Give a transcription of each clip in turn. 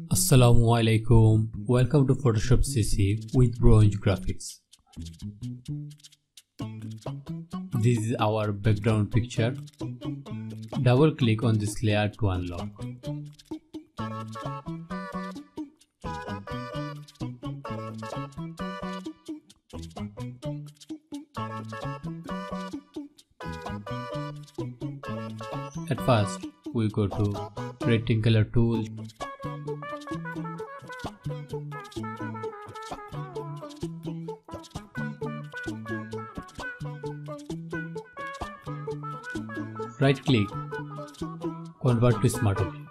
Assalamualaikum. Welcome to Photoshop CC with Bronze Graphics. This is our background picture. Double click on this layer to unlock. At first, we go to rectangular tool. Right click, convert to smart object.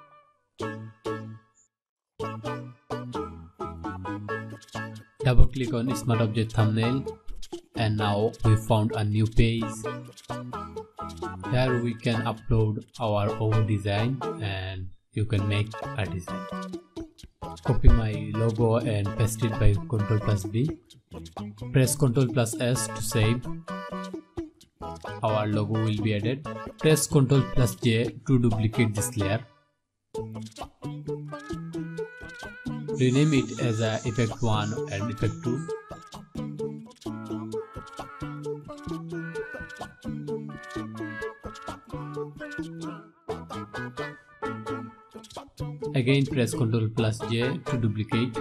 Double click on smart object thumbnail, and now we found a new page. Here we can upload our own design and you can make a design. Copy my logo and paste it by Ctrl+B. Press Ctrl+S to save. Our logo will be added. Press Ctrl+J to duplicate this layer. Rename it as Effect 1 and Effect 2. Again press Ctrl+J to duplicate.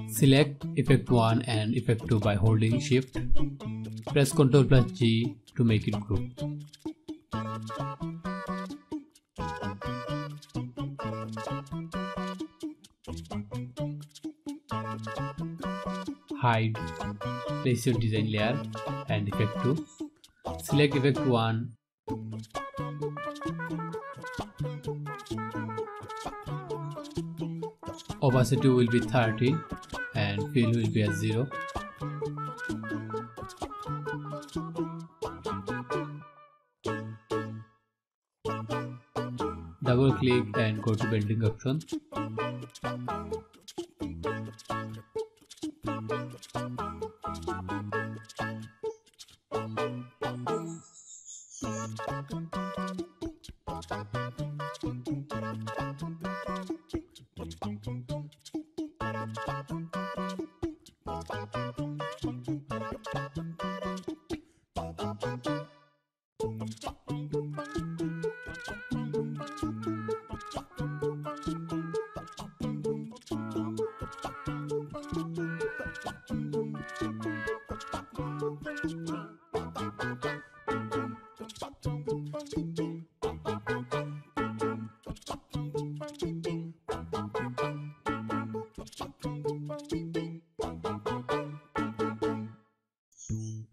Select Effect 1 and Effect 2 by holding Shift. Press Ctrl+G to make it group. Hide, place your design layer and Effect 2. Select Effect 1. Opacity will be 30 and fill will be at 0. Double click and go to blending option.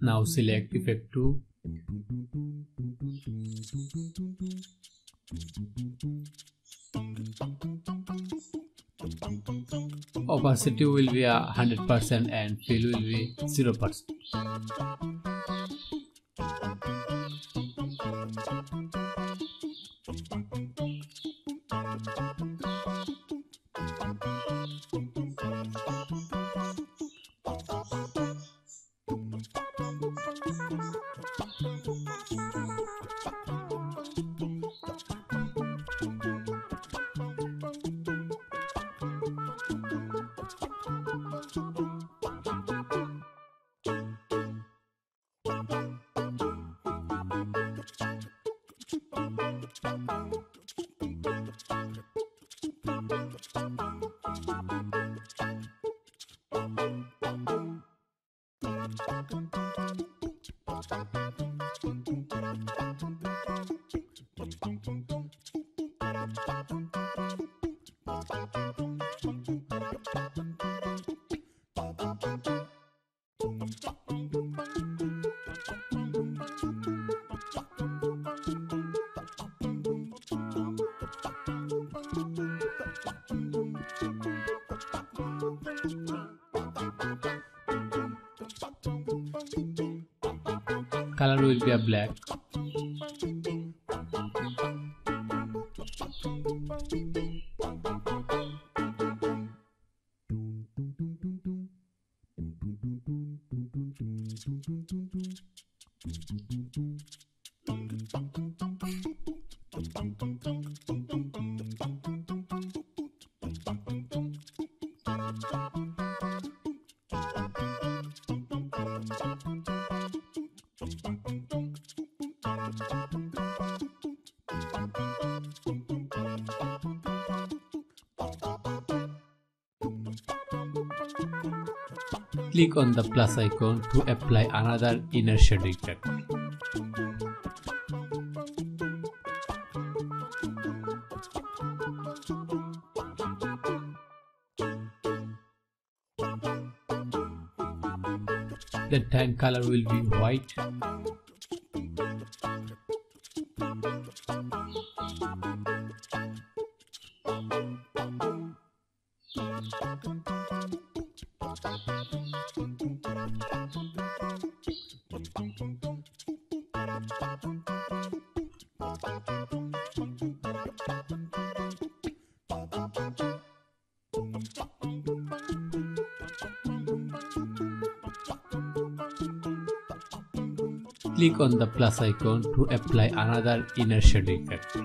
Now select Effect 2. Opacity will be 100% and fill will be 0%. Color will be a black. Click on the plus icon to apply another inner shadow effect. The tan color will be white. Click on the plus icon to apply another inner shadow effect.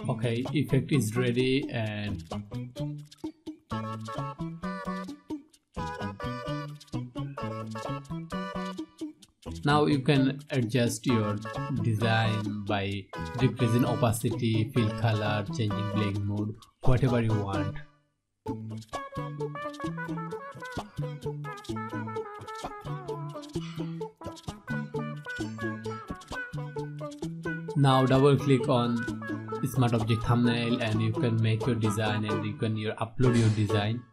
Okay, effect is ready, and now you can adjust your design by decreasing opacity, fill color, changing blend mode, whatever you want. Now double click on Smart Object Thumbnail and you can make your design, and you can upload your design.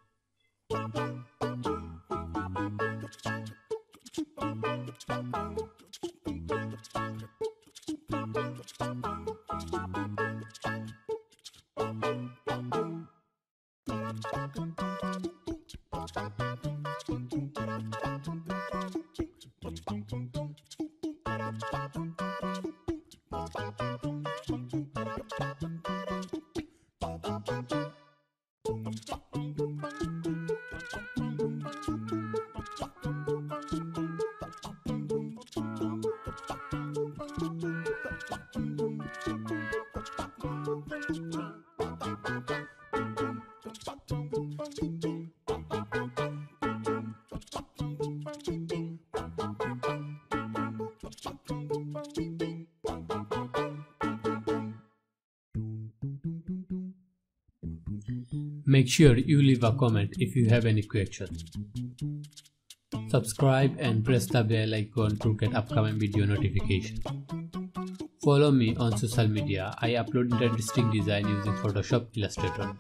Make sure you leave a comment if you have any questions. Subscribe and press the bell icon to get upcoming video notification. Follow me on social media. I upload interesting design using Photoshop Illustrator.